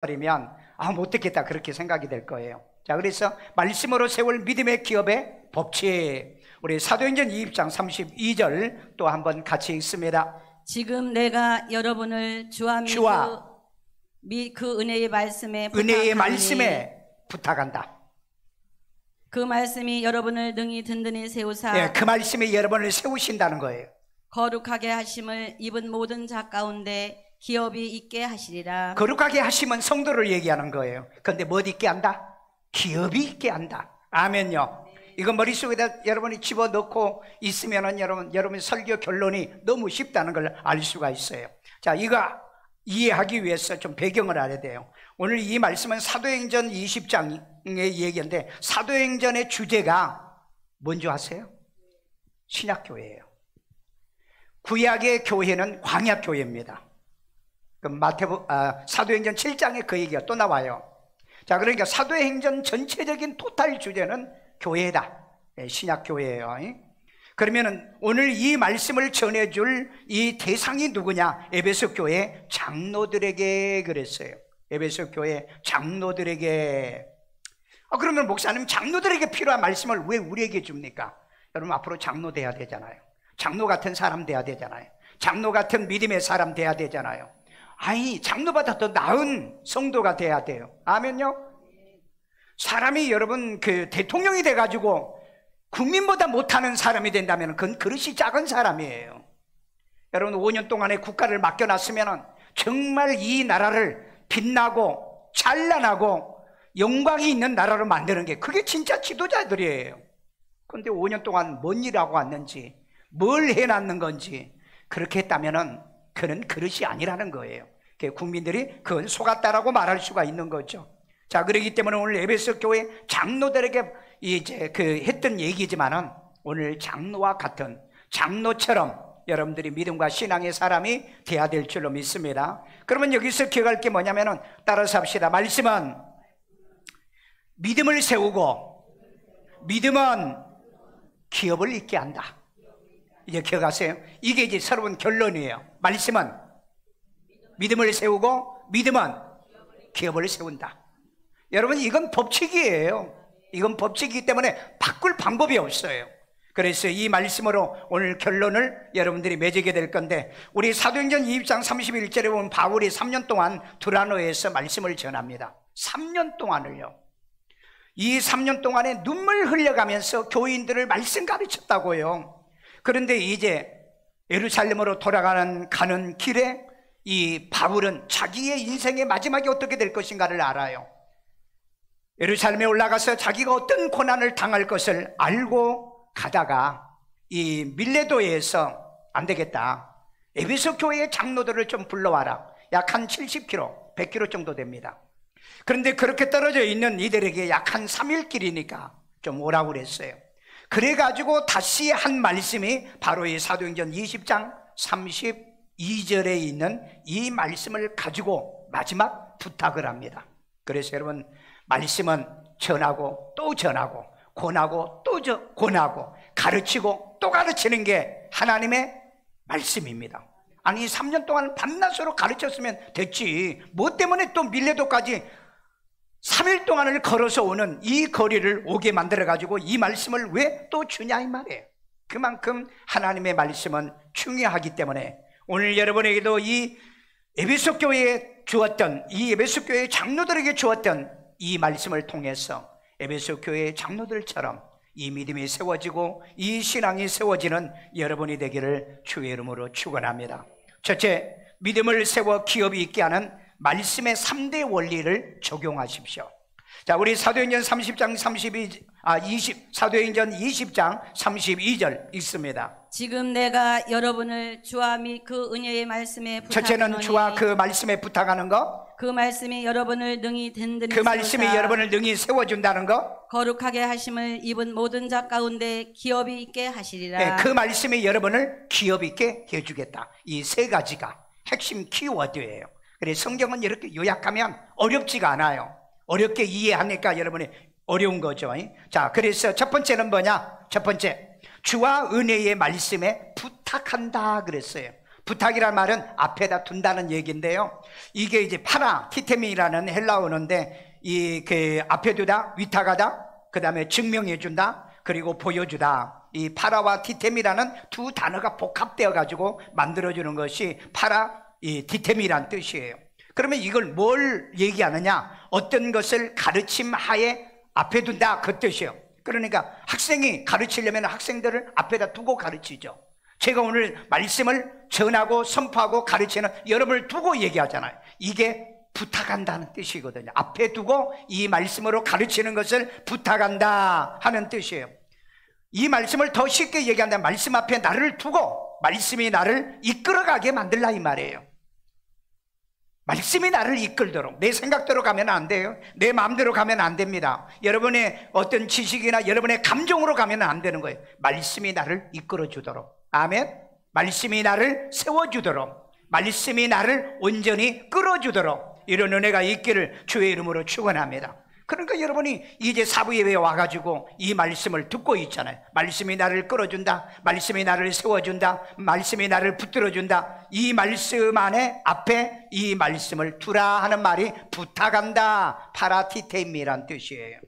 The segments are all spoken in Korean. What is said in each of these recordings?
버리면 못 듣겠다 그렇게 생각이 될 거예요. 자, 그래서 말씀으로 세울 믿음의 기업의 법칙, 우리 사도행전 2장 32절 또 한번 같이 읽습니다. 지금 내가 여러분을 주와 그 은혜의 말씀에 부탁한다. 그 말씀이 여러분을 능히 든든히 세우사 그 말씀이 여러분을 세우신다는 거예요. 거룩하게 하심을 입은 모든 자 가운데 기업이 있게 하시리라. 거룩하게 하시면 성도를 얘기하는 거예요. 그런데 뭐 있게 한다? 기업이 있게 한다. 아멘요. 이거 머릿속에다 여러분이 집어넣고 있으면은 여러분 설교 결론이 너무 쉽다는 걸 알 수가 있어요. 자, 이거 이해하기 위해서 좀 배경을 알아야 돼요. 오늘 이 말씀은 사도행전 20장의 얘기인데, 사도행전의 주제가 뭔지 아세요? 신약교회예요. 구약의 교회는 광야교회입니다. 사도행전 7장에 그 얘기가 또 나와요. 자, 그러니까 사도행전 전체적인 토탈 주제는 교회다. 신약교회예요. 그러면은 오늘 이 말씀을 전해줄 이 대상이 누구냐? 에베소 교회 장로들에게 그랬어요. 에베소 교회 장로들에게. 그러면 목사님, 장로들에게 필요한 말씀을 왜 우리에게 줍니까? 여러분, 앞으로 장로 돼야 되잖아요. 장로 같은 사람 돼야 되잖아요. 장로 같은 믿음의 사람 돼야 되잖아요. 장로보다 더 나은 성도가 돼야 돼요. 아멘요? 사람이 여러분 대통령이 돼가지고 국민보다 못하는 사람이 된다면 그건 그릇이 작은 사람이에요. 여러분, 5년 동안의 국가를 맡겨놨으면 정말 이 나라를 빛나고 찬란하고 영광이 있는 나라로 만드는 게, 그게 진짜 지도자들이에요. 그런데 5년 동안 뭔 일하고 왔는지, 뭘 해놨는 건지, 그렇게 했다면 그는 그릇이 아니라는 거예요. 국민들이 그건 속았다라고 말할 수가 있는 거죠. 자, 그렇기 때문에 오늘 에베소 교회 장로들에게 이제 했던 얘기지만은, 오늘 장로와 같은, 장로처럼 여러분들이 믿음과 신앙의 사람이 돼야 될 줄로 믿습니다. 그러면 여기서 기억할 게 뭐냐면은, 따라서 합시다. 말씀은 믿음을 세우고, 믿음은 기업을 잇게 한다. 이제 기억하세요. 이게 이제 새로운 결론이에요. 말씀은 믿음을 세우고, 믿음은 기업을 세운다. 여러분, 이건 법칙이에요. 이건 법칙이기 때문에 바꿀 방법이 없어요. 그래서 이 말씀으로 오늘 결론을 여러분들이 맺게 될 건데, 우리 사도행전 2장 31절에 보면 바울이 3년 동안 두라노에서 말씀을 전합니다. 3년 동안을요. 이 3년 동안에 눈물 흘려가면서 교인들을 말씀 가르쳤다고요. 그런데 이제 예루살렘으로 가는 길에 이 바울은 자기의 인생의 마지막이 어떻게 될 것인가를 알아요. 예루살렘에 올라가서 자기가 어떤 고난을 당할 것을 알고 가다가 이 밀레도에서 안 되겠다, 에베소 교회의 장로들을 좀 불러와라. 약 한 70km, 100km 정도 됩니다. 그런데 그렇게 떨어져 있는 이들에게 약 한 3일 길이니까 좀 오라고 그랬어요. 그래가지고 다시 한 말씀이 바로 이 사도행전 20장 32절에 있는 이 말씀을 가지고 마지막 부탁을 합니다. 그래서 여러분, 말씀은 전하고 또 전하고, 권하고 또 권하고, 가르치고 또 가르치는 게 하나님의 말씀입니다. 아니, 3년 동안 밤낮으로 가르쳤으면 됐지, 뭐 때문에 또 밀레도까지 3일 동안을 걸어서 오는 이 거리를 오게 만들어가지고 이 말씀을 왜 또 주냐 이 말이에요. 그만큼 하나님의 말씀은 중요하기 때문에 오늘 여러분에게도 이 에베소 교회에 주었던, 이 에베소 교회 장로들에게 주었던 이 말씀을 통해서 에베소 교회 장로들처럼 이 믿음이 세워지고 이 신앙이 세워지는 여러분이 되기를 주의 이름으로 축원합니다. 첫째, 믿음을 세워 기업이 있게 하는 말씀의 3대 원리를 적용하십시오. 자, 우리 사도행전 30장 사도행전 20장 32절 읽습니다. 지금 내가 여러분을 주와 및 그 은혜의 말씀에 부탁하노니, 첫째는 주와 그 말씀에 부탁하는 거, 그 말씀이 여러분을 능히 든든히 그 말씀이 세우사 여러분을 능히 세워준다는 거, 거룩하게 하심을 입은 모든 자 가운데 기업이 있게 하시리라. 네, 그 말씀이 여러분을 기업 있게 해주겠다. 이 세 가지가 핵심 키워드예요. 그래서 성경은 이렇게 요약하면 어렵지가 않아요. 어렵게 이해하니까 여러분이 어려운 거죠. 자, 그래서 첫 번째는 뭐냐? 첫 번째, 주와 은혜의 말씀에 부탁한다 그랬어요. 부탁이란 말은 앞에다 둔다는 얘기인데요. 이게 이제 티테미라는 헬라어인데 이 앞에 두다, 위탁하다, 그 다음에 증명해 준다, 그리고 보여주다. 이 파라와 티템이라는 두 단어가 복합되어 가지고 만들어주는 것이 이 티템이란 뜻이에요. 그러면 이걸 뭘 얘기하느냐? 어떤 것을 가르침 하에 앞에 둔다, 그 뜻이에요. 그러니까 학생이 가르치려면 학생들을 앞에다 두고 가르치죠. 제가 오늘 말씀을 전하고 선포하고 가르치는 여러분을 두고 얘기하잖아요. 이게 부탁한다는 뜻이거든요. 앞에 두고 이 말씀으로 가르치는 것을 부탁한다 하는 뜻이에요. 이 말씀을 더 쉽게 얘기한다면 말씀 앞에 나를 두고 말씀이 나를 이끌어가게 만들라 이 말이에요. 말씀이 나를 이끌도록, 내 생각대로 가면 안 돼요. 내 마음대로 가면 안 됩니다. 여러분의 어떤 지식이나 여러분의 감정으로 가면 안 되는 거예요. 말씀이 나를 이끌어주도록, 아멘. 말씀이 나를 세워주도록, 말씀이 나를 온전히 끌어주도록 이런 은혜가 있기를 주의 이름으로 축원합니다. 그러니까 여러분이 이제 사부예배에 와가지고 이 말씀을 듣고 있잖아요. 말씀이 나를 끌어준다, 말씀이 나를 세워준다, 말씀이 나를 붙들어준다. 이 말씀 안에 앞에 이 말씀을 두라 하는 말이 부탁한다, 파라티테미란 뜻이에요.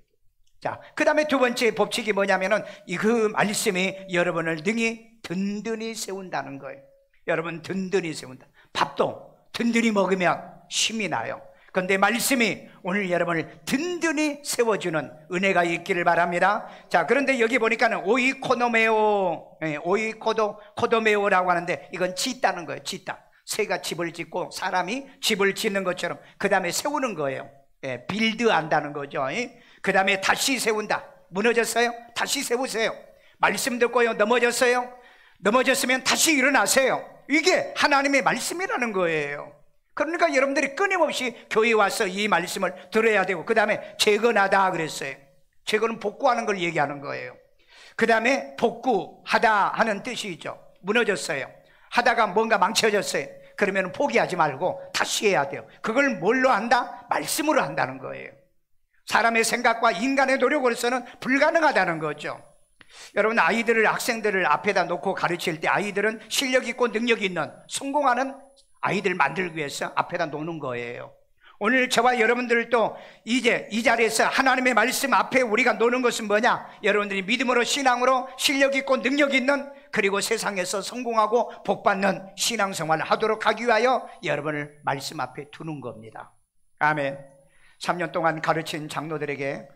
자, 그 다음에 두 번째 법칙이 뭐냐면은 그 말씀이 여러분을 능히 든든히 세운다는 거예요. 여러분 든든히 세운다. 밥도 든든히 먹으면 힘이 나요. 그런데 말씀이 오늘 여러분을 든든히 세워주는 은혜가 있기를 바랍니다. 자, 그런데 여기 보니까는 오이코노메오, 오이코도메오라고 하는데 이건 짓다는 거예요. 짓다. 새가 집을 짓고 사람이 집을 짓는 것처럼 그 다음에 세우는 거예요. 빌드한다는 거죠. 그 다음에 다시 세운다. 무너졌어요? 다시 세우세요. 말씀 듣고요, 넘어졌어요? 넘어졌으면 다시 일어나세요. 이게 하나님의 말씀이라는 거예요. 그러니까 여러분들이 끊임없이 교회에 와서 이 말씀을 들어야 되고, 그 다음에 재건하다 그랬어요. 재건은 복구하는 걸 얘기하는 거예요. 그 다음에 복구하다 하는 뜻이 있죠. 무너졌어요. 하다가 뭔가 망쳐졌어요. 그러면 포기하지 말고 다시 해야 돼요. 그걸 뭘로 한다? 말씀으로 한다는 거예요. 사람의 생각과 인간의 노력으로서는 불가능하다는 거죠. 여러분, 아이들을, 학생들을 앞에다 놓고 가르칠 때 아이들은 실력 있고 능력 있는 성공하는 아이들 만들기 위해서 앞에다 놓는 거예요. 오늘 저와 여러분들도 이제 이 자리에서 하나님의 말씀 앞에 우리가 놓는 것은 뭐냐? 여러분들이 믿음으로, 신앙으로 실력 있고 능력 있는, 그리고 세상에서 성공하고 복받는 신앙생활을 하도록 하기 위하여 여러분을 말씀 앞에 두는 겁니다. 아멘. 3년 동안 가르친 장로들에게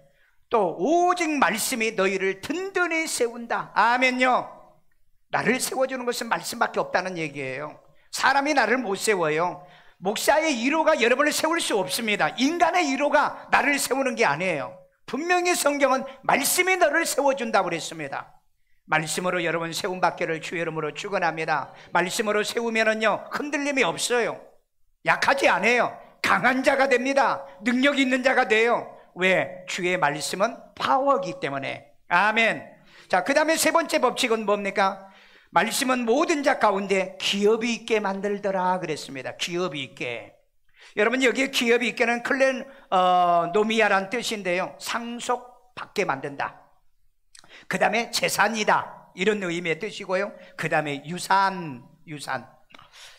또 오직 말씀이 너희를 든든히 세운다. 아멘요. 나를 세워주는 것은 말씀밖에 없다는 얘기예요. 사람이 나를 못 세워요. 목사의 1호가 여러분을 세울 수 없습니다. 인간의 1호가 나를 세우는 게 아니에요. 분명히 성경은 말씀이 너를 세워준다고 그랬습니다. 말씀으로 여러분 세움 받기를 주의 이름으로 축원합니다. 말씀으로 세우면은요 흔들림이 없어요. 약하지 않아요. 강한 자가 됩니다. 능력 있는 자가 돼요. 왜? 주의 말씀은 파워이기 때문에. 아멘. 자, 그 다음에 세 번째 법칙은 뭡니까? 말씀은 모든 자 가운데 기업이 있게 만들더라 그랬습니다. 기업이 있게. 여러분, 여기에 기업이 있게는 노미아란 뜻인데요, 상속받게 만든다. 그 다음에 재산이다, 이런 의미의 뜻이고요. 그 다음에 유산.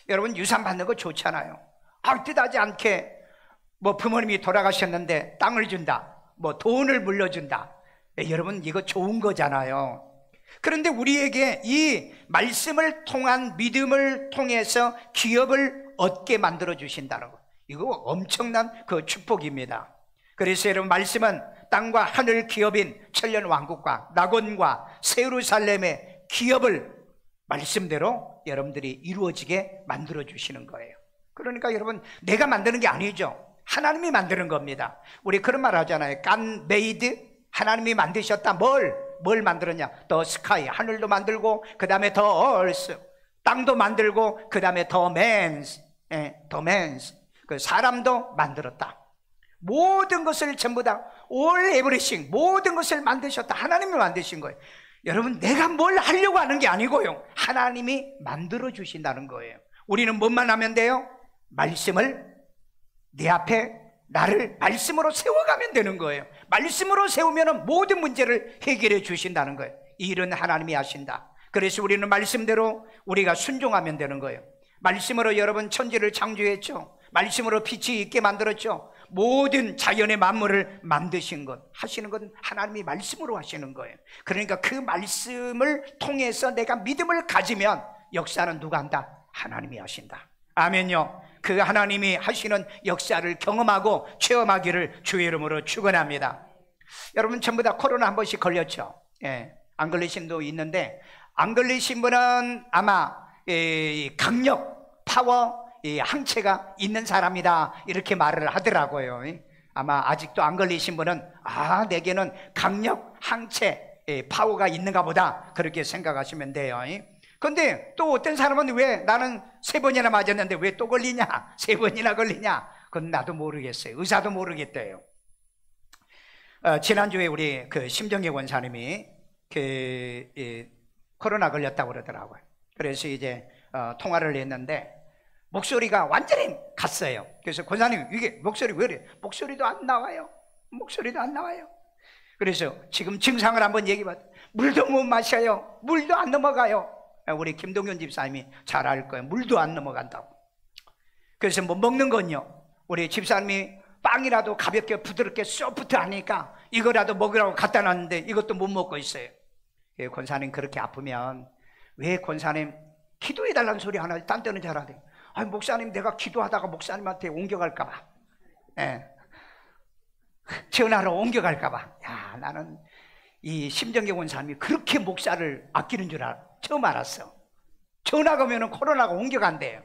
여러분, 유산 받는 거 좋잖아요. 뜻하지 않게 뭐 부모님이 돌아가셨는데 땅을 준다, 뭐 돈을 물려준다. 여러분, 이거 좋은 거잖아요. 그런데 우리에게 이 말씀을 통한 믿음을 통해서 기업을 얻게 만들어 주신다는 거, 이거 엄청난 그 축복입니다. 그래서 여러분, 말씀은 땅과 하늘 기업인 천년 왕국과 낙원과 새 예루살렘의 기업을 말씀대로 여러분들이 이루어지게 만들어 주시는 거예요. 그러니까 여러분, 내가 만드는 게 아니죠. 하나님이 만드는 겁니다. 우리 그런 말 하잖아요. God made, 하나님이 만드셨다. 뭘 만들었냐? The sky, 하늘도 만들고, 그 다음에 the earth, 땅도 만들고, 그 다음에 the man's, 그 사람도 만들었다. 모든 것을 전부 다, all everything, 모든 것을 만드셨다. 하나님이 만드신 거예요. 여러분, 내가 뭘 하려고 하는 게 아니고요, 하나님이 만들어 주신다는 거예요. 우리는 뭐만 하면 돼요? 말씀을 내 앞에 나를 말씀으로 세워가면 되는 거예요. 말씀으로 세우면 모든 문제를 해결해 주신다는 거예요. 이 일은 하나님이 하신다. 그래서 우리는 말씀대로 우리가 순종하면 되는 거예요. 말씀으로 여러분 천지를 창조했죠. 말씀으로 빛이 있게 만들었죠. 모든 자연의 만물을 만드신 것, 하시는 건 하나님이 말씀으로 하시는 거예요. 그러니까 그 말씀을 통해서 내가 믿음을 가지면 역사는 누가 한다? 하나님이 하신다. 아멘요. 그 하나님이 하시는 역사를 경험하고 체험하기를 주의 이름으로 축원합니다. 여러분 전부 다 코로나 한 번씩 걸렸죠. 예, 안 걸리신 분도 있는데, 안 걸리신 분은 아마 강력, 파워, 항체가 있는 사람이다 이렇게 말을 하더라고요. 아마 아직도 안 걸리신 분은 내게는 강력, 항체, 파워가 있는가 보다 그렇게 생각하시면 돼요. 그런데 또 어떤 사람은 왜 나는 3번이나 맞았는데 왜 또 걸리냐, 3번이나 걸리냐, 그건 나도 모르겠어요. 의사도 모르겠대요. 지난주에 우리 그 심정혜 원사님이 코로나 걸렸다고 그러더라고요. 그래서 이제 통화를 했는데 목소리가 완전히 갔어요. 그래서 권사님, 이게 목소리 왜 이래? 목소리도 안 나와요. 목소리도 안 나와요. 그래서 지금 증상을 한번 얘기해봐요. 물도 못 마셔요. 물도 안 넘어가요. 우리 김동현 집사님이 잘 알 거예요. 물도 안 넘어간다고. 그래서 뭐 먹는 건요, 우리 집사님이 빵이라도 가볍게 부드럽게 소프트하니까 이거라도 먹으라고 갖다 놨는데 이것도 못 먹고 있어요. 권사님 그렇게 아프면 왜 권사님 기도해달라는 소리 하나 딴 때는 잘하대. 목사님 내가 기도하다가 목사님한테 옮겨갈까 봐, 전화로 옮겨갈까 봐. 나는 이 심정경 원사님이 그렇게 목사를 아끼는 줄 처음 알았어. 전화가 오면 코로나가 옮겨간대요.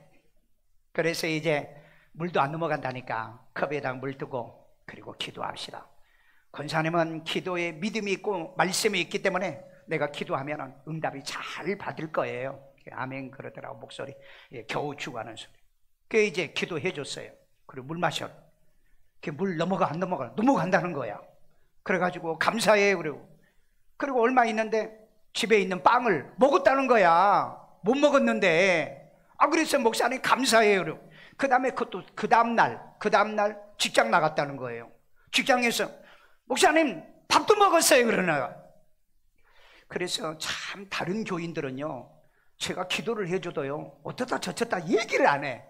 그래서 이제 물도 안 넘어간다니까 컵에다 물 두고 그리고 기도합시다. 권사님은 기도에 믿음이 있고 말씀이 있기 때문에 내가 기도하면 응답이 잘 받을 거예요. 아멘 그러더라고. 목소리 겨우 죽어가는 소리. 그 이제 기도해 줬어요. 그리고 물 마셔. 물 넘어가 안 넘어가? 넘어간다는 거야. 그래가지고 감사해. 그리고 얼마 있는데 집에 있는 빵을 먹었다는 거야. 못 먹었는데. 그래서 목사님 감사해요. 그 다음에 그것도 그 다음날 직장 나갔다는 거예요. 직장에서 목사님 밥도 먹었어요 그러나. 그래서 참 다른 교인들은요, 제가 기도를 해줘도요 어쩌다 저쩌다 얘기를 안 해.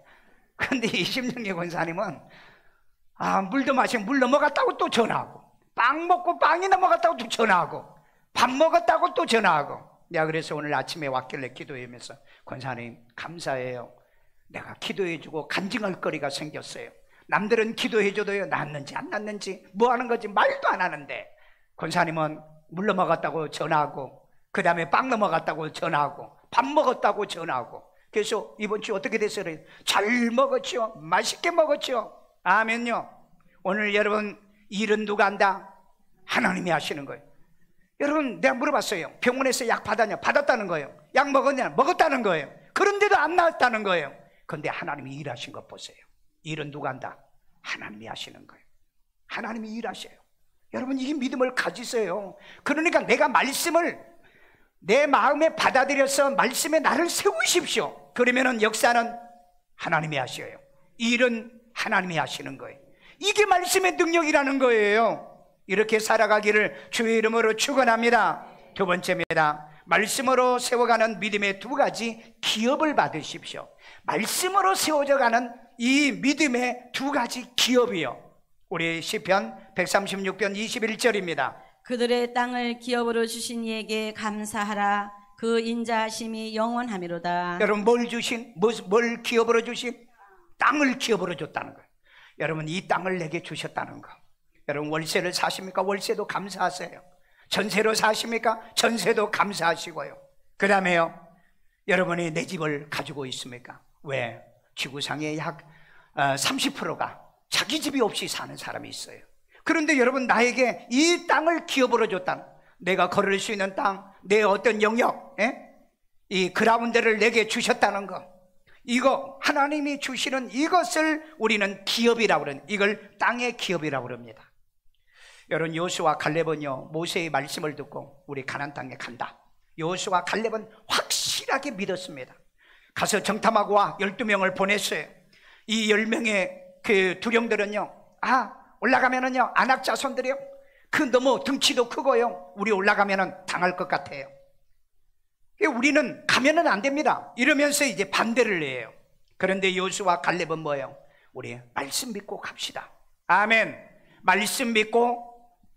그런데 이 심정의 권사님은 물도 마시면 물 넘어갔다고 또 전화하고, 빵 먹고 빵이 넘어갔다고 또 전화하고, 밥 먹었다고 또 전화하고. 내가 그래서 오늘 아침에 왔길래 기도하면서 권사님 감사해요. 내가 기도해주고 간증할 거리가 생겼어요. 남들은 기도해줘도요 낫는지 안 낫는지 뭐 하는 건지 말도 안 하는데 권사님은 물 넘어갔다고 전화하고, 그 다음에 빵 넘어갔다고 전화하고, 밥 먹었다고 전화하고. 그래서 이번 주 어떻게 됐어요? 잘 먹었죠. 맛있게 먹었죠. 아멘요. 오늘 여러분 일은 누가 한다? 하나님이 하시는 거예요. 여러분 내가 물어봤어요. 병원에서 약 받았냐? 받았다는 거예요. 약 먹었냐? 먹었다는 거예요. 그런데도 안 나았다는 거예요. 그런데 하나님이 일하신 것 보세요. 일은 누가 한다? 하나님이 하시는 거예요. 하나님이 일하셔요. 여러분 이 믿음을 가지세요. 그러니까 내가 말씀을 내 마음에 받아들여서 말씀에 나를 세우십시오. 그러면은 역사는 하나님이 하셔요. 일은 하나님이 하시는 거예요. 이게 말씀의 능력이라는 거예요. 이렇게 살아가기를 주의 이름으로 축원합니다. 두 번째입니다. 말씀으로 세워가는 믿음의 2가지 기업을 받으십시오. 말씀으로 세워져가는 이 믿음의 2가지 기업이요. 우리 시편 136편 21절입니다. 그들의 땅을 기업으로 주신 이에게 감사하라. 그 인자하심이 영원하미로다. 여러분 뭘 주신? 뭘 기업으로 주신? 땅을 기업으로 줬다는 거예요. 여러분 이 땅을 내게 주셨다는 거. 여러분 월세를 사십니까? 월세도 감사하세요. 전세로 사십니까? 전세도 감사하시고요. 그 다음에요, 여러분이 내 집을 가지고 있습니까? 왜? 지구상의 약 30%가 자기 집이 없이 사는 사람이 있어요. 그런데 여러분 나에게 이 땅을 기업으로 줬다는, 내가 걸을 수 있는 땅, 내 어떤 영역, 이 그라운드를 내게 주셨다는 거, 이거 하나님이 주시는 이것을 우리는 기업이라고 그러는, 이걸 땅의 기업이라고 그럽니다. 여러분 여호수아 갈렙은요 모세의 말씀을 듣고 우리 가나안 땅에 간다. 여호수아 갈렙은 확실하게 믿었습니다. 가서 정탐하고 와 12명을 보냈어요. 이 10명의 그 두령들은요, 올라가면은요 아낙 자손들이요, 너무 등치도 크고요, 우리 올라가면은 당할 것 같아요. 우리는 가면은 안 됩니다. 이러면서 이제 반대를 해요. 그런데 여호수아와 갈렙은 뭐예요? 우리 말씀 믿고 갑시다. 아멘. 말씀 믿고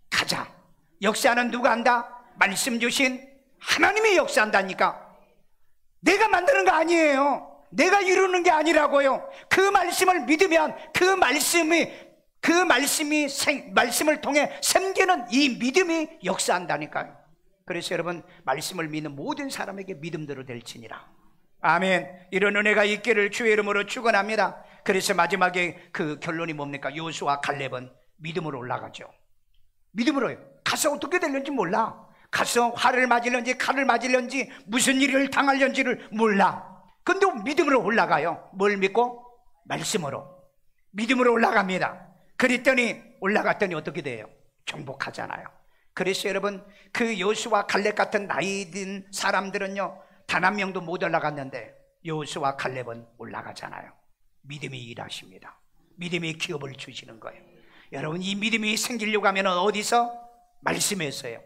가자. 역사는 누가 한다? 말씀 주신 하나님이 역사한다니까. 내가 만드는 거 아니에요. 내가 이루는 게 아니라고요. 그 말씀을 믿으면 말씀을 통해 생기는 이 믿음이 역사한다니까요. 그래서 여러분, 말씀을 믿는 모든 사람에게 믿음대로 될지니라. 아멘. 이런 은혜가 있기를 주의 이름으로 축원합니다. 그래서 마지막에 그 결론이 뭡니까? 여호수아와 갈렙은 믿음으로 올라가죠. 믿음으로요. 가서 어떻게 될는지 몰라. 가서 활을 맞을는지 칼을 맞을는지 무슨 일을 당할는지를 몰라. 근데 믿음으로 올라가요. 뭘 믿고? 말씀으로. 믿음으로 올라갑니다. 그랬더니 올라갔더니 어떻게 돼요? 정복하잖아요. 그래서 여러분, 그 여호수아와 갈렙 같은 나이 든 사람들은요, 단 한 명도 못 올라갔는데 여호수아와 갈렙은 올라가잖아요. 믿음이 일하십니다. 믿음이 기업을 주시는 거예요. 여러분, 이 믿음이 생기려고 하면 어디서? 말씀에서요.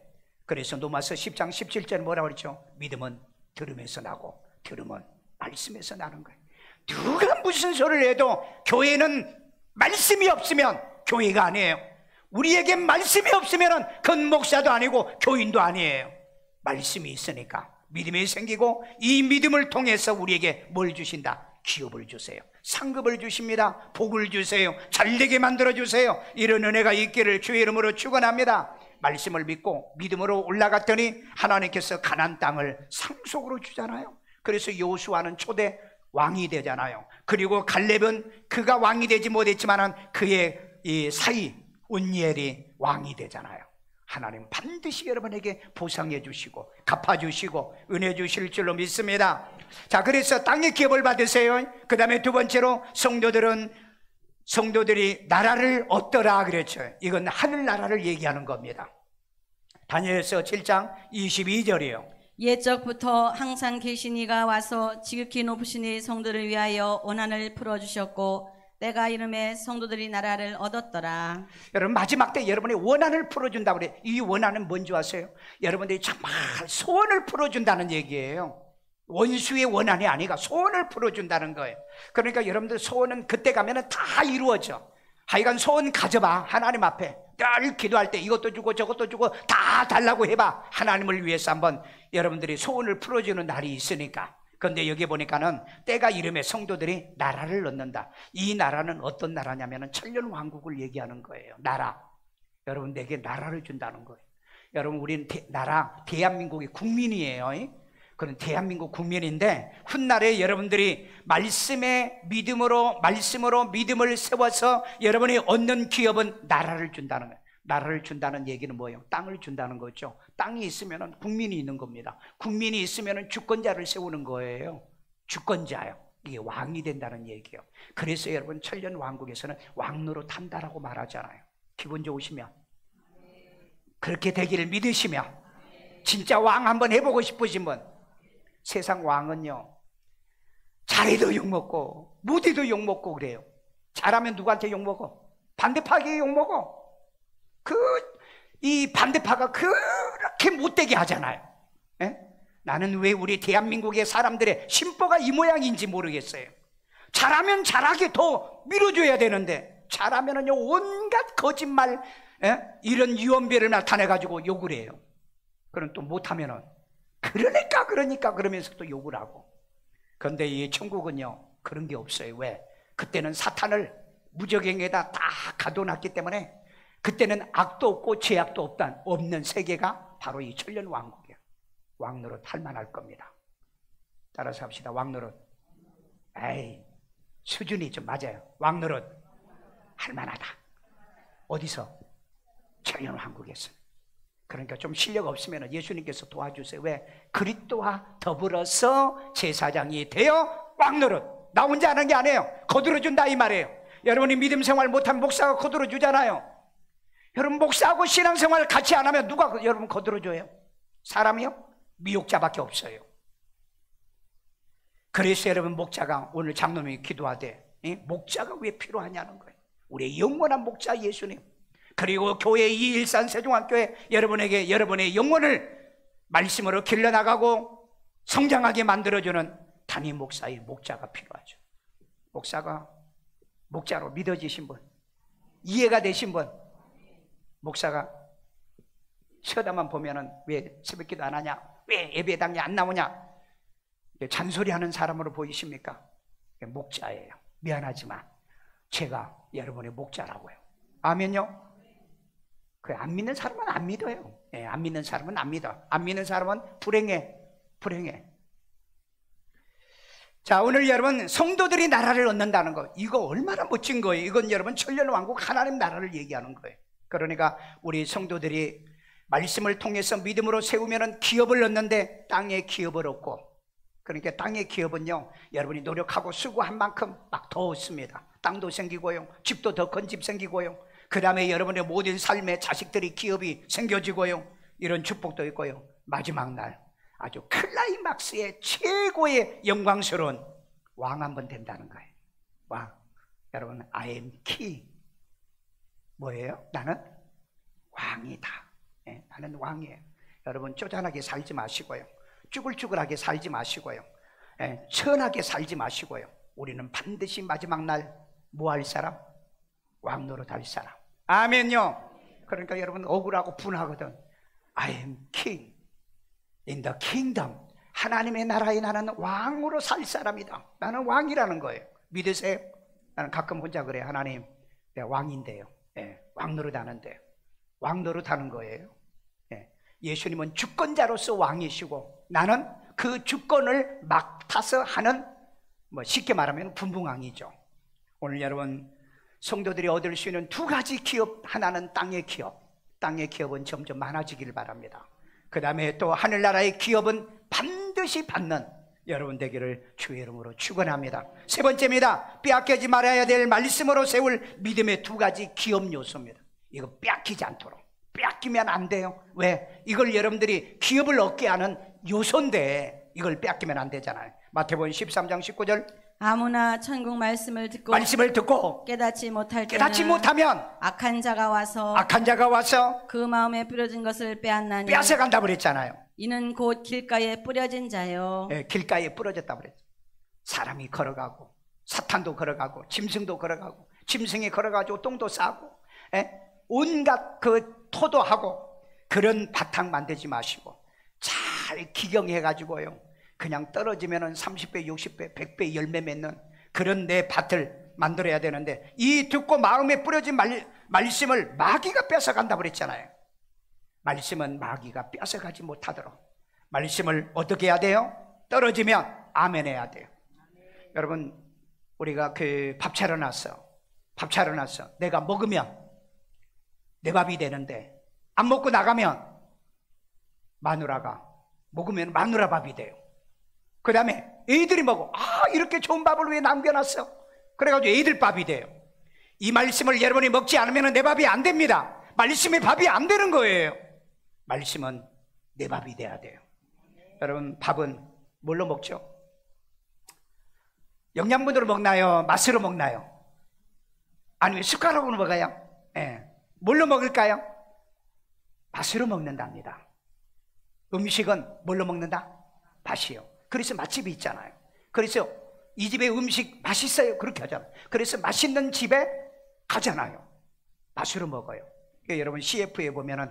그래서 로마서 10장 17절 뭐라고 그랬죠? 믿음은 들음에서 나고 들음은 말씀에서 나는 거예요. 누가 무슨 소리를 해도 교회는 말씀이 없으면 교회가 아니에요. 우리에게 말씀이 없으면 그건 목사도 아니고 교인도 아니에요. 말씀이 있으니까 믿음이 생기고, 이 믿음을 통해서 우리에게 뭘 주신다? 기업을 주세요. 상급을 주십니다. 복을 주세요. 잘되게 만들어 주세요. 이런 은혜가 있기를 주의 이름으로 축원합니다. 말씀을 믿고 믿음으로 올라갔더니 하나님께서 가나안 땅을 상속으로 주잖아요. 그래서 여호수아는 초대 왕이 되잖아요. 그리고 갈렙은 그가 왕이 되지 못했지만 그의 이 사이 온니엘이 왕이 되잖아요. 하나님 반드시 여러분에게 보상해 주시고 갚아주시고 은혜 주실 줄로 믿습니다. 자, 그래서 땅의 기업을 받으세요. 그 다음에 두 번째로 성도들이 나라를 얻더라 그랬죠. 이건 하늘나라를 얘기하는 겁니다. 다니엘서 7장 22절이에요. 옛적부터 항상 계신 이가 와서 지극히 높으신 이 성도를 위하여 원한을 풀어주셨고 때가 이름에 성도들이 나라를 얻었더라. 여러분, 마지막 때 여러분이 원한을 풀어준다고 그래요. 이 원한은 뭔지 아세요? 여러분들이 정말 소원을 풀어준다는 얘기예요. 원수의 원한이 아니라 소원을 풀어준다는 거예요. 그러니까 여러분들 소원은 그때 가면 다 이루어져. 하여간 소원 가져봐. 하나님 앞에 늘 기도할 때 이것도 주고 저것도 주고 다 달라고 해봐. 하나님을 위해서 한번 여러분들이 소원을 풀어주는 날이 있으니까. 그런데 여기 보니까는 때가 이름에 성도들이 나라를 얻는다. 이 나라는 어떤 나라냐면 천년왕국을 얘기하는 거예요. 나라. 여러분, 내게 나라를 준다는 거예요. 여러분, 우리는 대한민국의 국민이에요. 그런 대한민국 국민인데 훗날에 여러분들이 말씀으로 믿음을 세워서 여러분이 얻는 기업은 나라를 준다는 거예요. 나라를 준다는 얘기는 뭐예요? 땅을 준다는 거죠. 땅이 있으면 국민이 있는 겁니다. 국민이 있으면 주권자를 세우는 거예요. 주권자요. 이게 왕이 된다는 얘기예요. 그래서 여러분, 천년 왕국에서는 왕노릇 한다라고 말하잖아요. 기분 좋으시면, 그렇게 되기를 믿으시면, 진짜 왕 한번 해보고 싶으신 분. 세상 왕은요, 잘해도 욕먹고 못해도 욕먹고 그래요. 잘하면 누구한테 욕먹어? 반대파에게 욕먹어. 이 반대파가 그렇게 못되게 하잖아요. 에? 나는 왜 우리 대한민국의 사람들의 심보가 이 모양인지 모르겠어요. 잘하면 잘하게 더 밀어줘야 되는데 잘하면은요 온갖 거짓말, 이런 유언비어를 나타내가지고 욕을 해요. 그럼 또 못하면은 그러니까 그러면서 또 욕을 하고. 그런데 이 천국은요 그런 게 없어요. 왜? 그때는 사탄을 무적행에다 다 가둬놨기 때문에 그때는 악도 없고 죄악도 없는 세계가 바로 이 천년왕국이에요. 왕노릇 할 만할 겁니다. 따라서 합시다. 왕노릇. 에이, 수준이 좀 맞아요. 왕노릇 할 만하다. 어디서? 천년왕국에서. 그러니까 좀 실력 없으면 예수님께서 도와주세요. 왜? 그리스도와 더불어서 제사장이 되어 왕노릇. 나 혼자 하는 게 아니에요. 거들어준다 이 말이에요. 여러분이 믿음 생활 못하면 목사가 거들어주잖아요. 여러분, 목사하고 신앙생활 같이 안 하면 누가 여러분 거들어줘요? 사람이요? 미혹자밖에 없어요. 그래서 여러분, 목자가 오늘 장로님이 기도하되 목자가 왜 필요하냐는 거예요. 우리의 영원한 목자 예수님, 그리고 교회 이일산 세종학교에 여러분에게 여러분의 영혼을 말씀으로 길러나가고 성장하게 만들어주는 담임 목사의 목자가 필요하죠. 목사가 목자로 믿어지신 분, 이해가 되신 분, 목사가 쳐다만 보면은 왜 새벽기도 안 하냐, 왜 예배당에 안 나오냐, 잔소리하는 사람으로 보이십니까? 목자예요. 미안하지만 제가 여러분의 목자라고요. 아멘요? 그 안 믿는 사람은 안 믿어요. 예, 안 믿는 사람은 안 믿어. 안 믿는 사람은 불행해. 자, 오늘 여러분 성도들이 나라를 얻는다는 거, 이거 얼마나 멋진 거예요. 이건 여러분 천년왕국 하나님 나라를 얘기하는 거예요. 그러니까 우리 성도들이 말씀을 통해서 믿음으로 세우면 기업을 얻는데 땅에 기업을 얻고, 그러니까 땅의 기업은요, 여러분이 노력하고 수고한 만큼 막 더 얻습니다. 땅도 생기고요, 집도 더 큰 집 생기고요, 그 다음에 여러분의 모든 삶의 자식들이 기업이 생겨지고요, 이런 축복도 있고요. 마지막 날 아주 클라이막스의 최고의 영광스러운 왕 한 번 된다는 거예요. 왕. 여러분, I am king. 뭐예요? 나는 왕이다. 네, 나는 왕이에요. 여러분, 쪼잔하게 살지 마시고요, 쭈글쭈글하게 살지 마시고요, 네, 천하게 살지 마시고요. 우리는 반드시 마지막 날 뭐 할 사람? 왕 노릇할 사람. 아멘요. 그러니까 여러분 억울하고 분하거든. I am king in the kingdom. 하나님의 나라에 나는 왕으로 살 사람이다. 나는 왕이라는 거예요. 믿으세요? 나는 가끔 혼자 그래. 하나님, 내가 왕인데요. 예, 왕 노릇하는데. 왕 노릇하는 거예요. 예, 예수님은 주권자로서 왕이시고 나는 그 주권을 맡아서 하는, 뭐 쉽게 말하면 분봉왕이죠. 오늘 여러분 성도들이 얻을 수 있는 두 가지 기업, 하나는 땅의 기업. 땅의 기업은 점점 많아지기를 바랍니다. 그 다음에 또 하늘나라의 기업은 반드시 받는 여러분 되기를 주의 이름으로 축원합니다. 세 번째입니다. 빼앗기지 말아야 될 말씀으로 세울 믿음의 두 가지 기업 요소입니다. 이거 빼앗기지 않도록. 빼앗기면 안 돼요. 왜? 이걸 여러분들이 기업을 얻게 하는 요소인데 이걸 빼앗기면 안 되잖아요. 마태복음 13장 19절, 아무나 천국 말씀을 듣고 깨닫지 못하면 악한 자가 와서 그 마음에 뿌려진 것을 빼앗나니 빼앗아간다 그랬잖아요. 이는 곧 길가에 뿌려진 자요. 네, 길가에 뿌려졌다 그랬죠. 사람이 걸어가고 사탄도 걸어가고 짐승도 걸어가고 짐승이 걸어가지고 똥도 싸고, 온갖 그 토도하고 그런 바탕 만들지 마시고 잘 기경해가지고요, 그냥 떨어지면은 30배, 60배, 100배 열매 맺는 그런 내 밭을 만들어야 되는데, 이 듣고 마음에 뿌려진 말씀을 마귀가 뺏어간다 그랬잖아요. 말씀은 마귀가 뺏어가지 못하도록 말씀을 어떻게 해야 돼요? 떨어지면 아멘 해야 돼요. 여러분, 우리가 그 밥 차려놨어. 내가 먹으면 내 밥이 되는데 안 먹고 나가면 마누라가 먹으면 마누라 밥이 돼요. 그 다음에 애들이 먹어. 이렇게 좋은 밥을 왜 남겨놨어? 그래가지고 애들 밥이 돼요. 이 말씀을 여러분이 먹지 않으면 내 밥이 안 됩니다. 말씀의 밥이 안 되는 거예요. 말씀은 내 밥이 돼야 돼요. 여러분, 밥은 뭘로 먹죠? 영양분으로 먹나요? 맛으로 먹나요? 아니면 숟가락으로 먹어요? 뭘로 먹을까요? 맛으로 먹는답니다. 음식은 뭘로 먹는다? 맛이요. 그래서 맛집이 있잖아요. 그래서 이 집의 음식 맛있어요, 그렇게 하잖아요. 그래서 맛있는 집에 가잖아요. 맛으로 먹어요. 여러분 CF에 보면은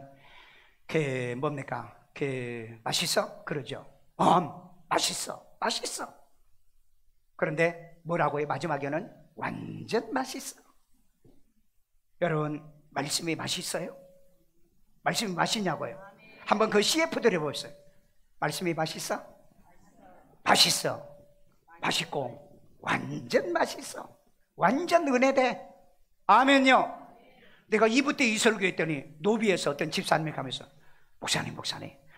그 뭡니까? 그 맛있어? 그러죠. 맛있어. 그런데 뭐라고 해요? 마지막에는 완전 맛있어. 여러분, 말씀이 맛있어요? 말씀이 맛있냐고요? 한번 그 CF들 해보세요. 말씀이 맛있어? 맛있고 완전 맛있어. 완전 은혜돼. 아멘요. 내가 2부 때 이 설교했더니 노비에서 어떤 집사님이 가면서 목사님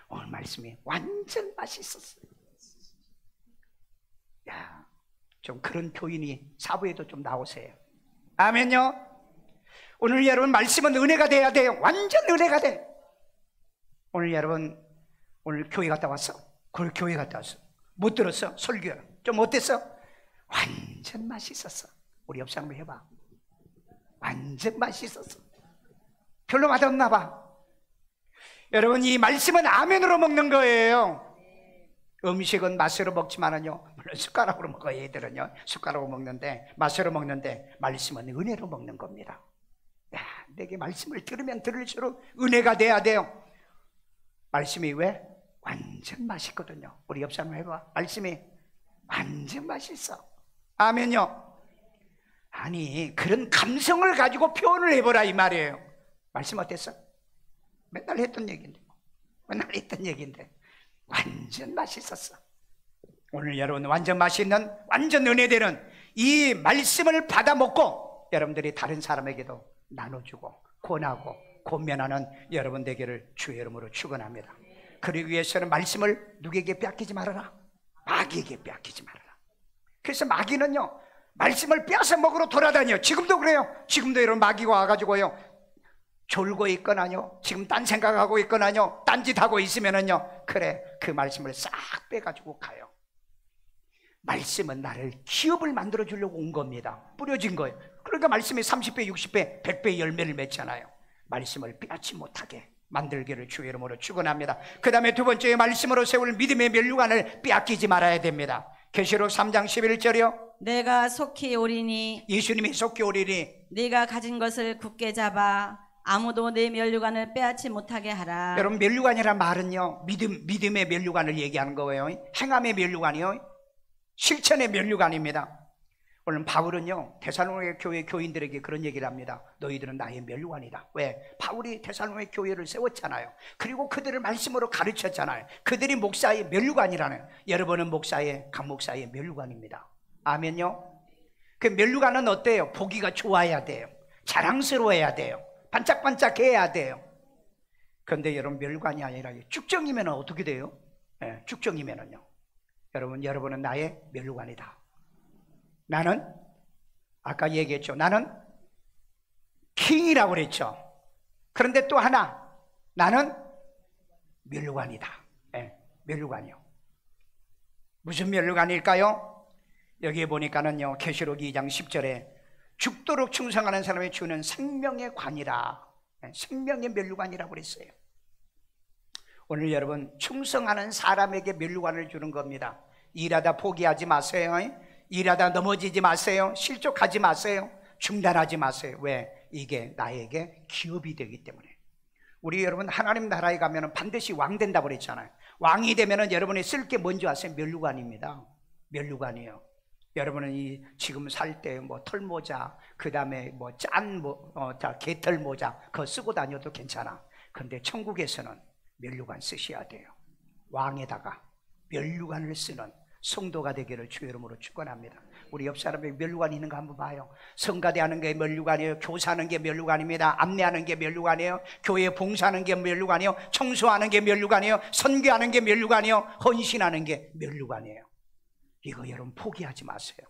오늘 말씀이 완전 맛있었어요. 야, 좀 그런 교인이 4부에도 좀 나오세요. 아멘요. 오늘 여러분 말씀은 은혜가 돼야 돼요. 완전 은혜가 돼. 오늘 여러분 오늘 교회 갔다 왔어? 교회 갔다 왔어. 못 들었어? 설교 좀 어땠어? 완전 맛있었어. 우리 옆 사람 해봐. 완전 맛있었어. 별로 맛없나 봐. 여러분, 이 말씀은 아멘으로 먹는 거예요. 음식은 맛으로 먹지만은요, 물론 숟가락으로 먹어요. 애들은요 숟가락으로 먹는데, 맛으로 먹는데, 말씀은 은혜로 먹는 겁니다. 야, 내게 말씀을 들으면 들을수록 은혜가 돼야 돼요. 말씀이 왜? 완전 맛있거든요. 우리 옆 사람 해봐. 말씀이 완전 맛있어. 아멘요. 아니 그런 감성을 가지고 표현을 해보라 이 말이에요. 말씀 어땠어? 맨날 했던 얘기인데, 맨날 했던 얘기인데 완전 맛있었어. 오늘 여러분 완전 맛있는, 완전 은혜되는 이 말씀을 받아 먹고 여러분들이 다른 사람에게도 나눠주고 권하고 권면하는 여러분 되기를 주의 이름으로 축원합니다. 그러기 위해서는 말씀을 누구에게 빼앗기지 말아라. 마귀에게 빼앗기지 말아라. 그래서 마귀는요 말씀을 빼앗아 먹으러 돌아다녀요. 지금도 그래요. 지금도 이런 마귀가 와가지고요 졸고 있거나요, 지금 딴 생각하고 있거나요, 딴짓하고 있으면은요, 그래 그 말씀을 싹 빼가지고 가요. 말씀은 나를 기업을 만들어 주려고 온 겁니다. 뿌려진 거예요. 그러니까 말씀이 30배, 60배, 100배의 열매를 맺잖아요. 말씀을 빼앗지 못하게 만들기를 주의 이름으로 축원합니다. 그 다음에 두 번째, 말씀으로 세울 믿음의 면류관을 빼앗기지 말아야 됩니다. 계시록 3장 11절이요. 내가 속히 오리니, 예수님이 속히 오리니 네가 가진 것을 굳게 잡아 아무도 내 면류관을 빼앗지 못하게 하라. 여러분 면류관이란 말은요 믿음의 면류관을 얘기하는 거예요. 행함의 면류관이요, 실천의 면류관입니다. 오늘 바울은요 데살로니가 교회 교인들에게 그런 얘기를 합니다. 너희들은 나의 면류관이다. 왜? 바울이 데살로니가 교회를 세웠잖아요. 그리고 그들을 말씀으로 가르쳤잖아요. 그들이 목사의 면류관이라는, 여러분은 목사의, 강 목사의 면류관입니다. 아멘요. 그 면류관은 어때요? 보기가 좋아야 돼요. 자랑스러워야 돼요. 반짝반짝해야 돼요. 그런데 여러분 면류관이 아니라 쭉정이면 어떻게 돼요? 네, 쭉정이면은요, 여러분은 나의 면류관이다. 나는 아까 얘기했죠. 나는 킹이라고 그랬죠. 그런데 또 하나, 나는 면류관이다. 네, 면류관이요. 무슨 면류관일까요? 여기에 보니까는요 계시록 2장 10절에 죽도록 충성하는 사람이 주는 생명의 관이라, 생명의 면류관이라고 그랬어요. 오늘 여러분 충성하는 사람에게 면류관을 주는 겁니다. 일하다 포기하지 마세요. 일하다 넘어지지 마세요. 실족하지 마세요. 중단하지 마세요. 왜? 이게 나에게 기업이 되기 때문에. 우리 여러분 하나님 나라에 가면 반드시 왕 된다고 그랬잖아요. 왕이 되면 여러분이 쓸 게 뭔지 아세요? 면류관입니다. 면류관이에요. 여러분은 이 지금 살 때 뭐 털모자, 그 다음에 뭐 개털 모자 그거 쓰고 다녀도 괜찮아. 그런데 천국에서는 면류관 쓰셔야 돼요. 왕에다가 면류관을 쓰는 성도가 되기를 주의 이름으로 축원합니다. 우리 옆 사람에 면류관이 있는 거 한번 봐요. 성가대하는 게 면류관이에요. 교사하는 게 면류관입니다. 안내하는 게 면류관이에요. 교회 봉사하는 게 면류관이에요. 청소하는 게 면류관이에요. 선교하는 게 면류관이에요. 헌신하는 게 면류관이에요. 이거 여러분 포기하지 마세요.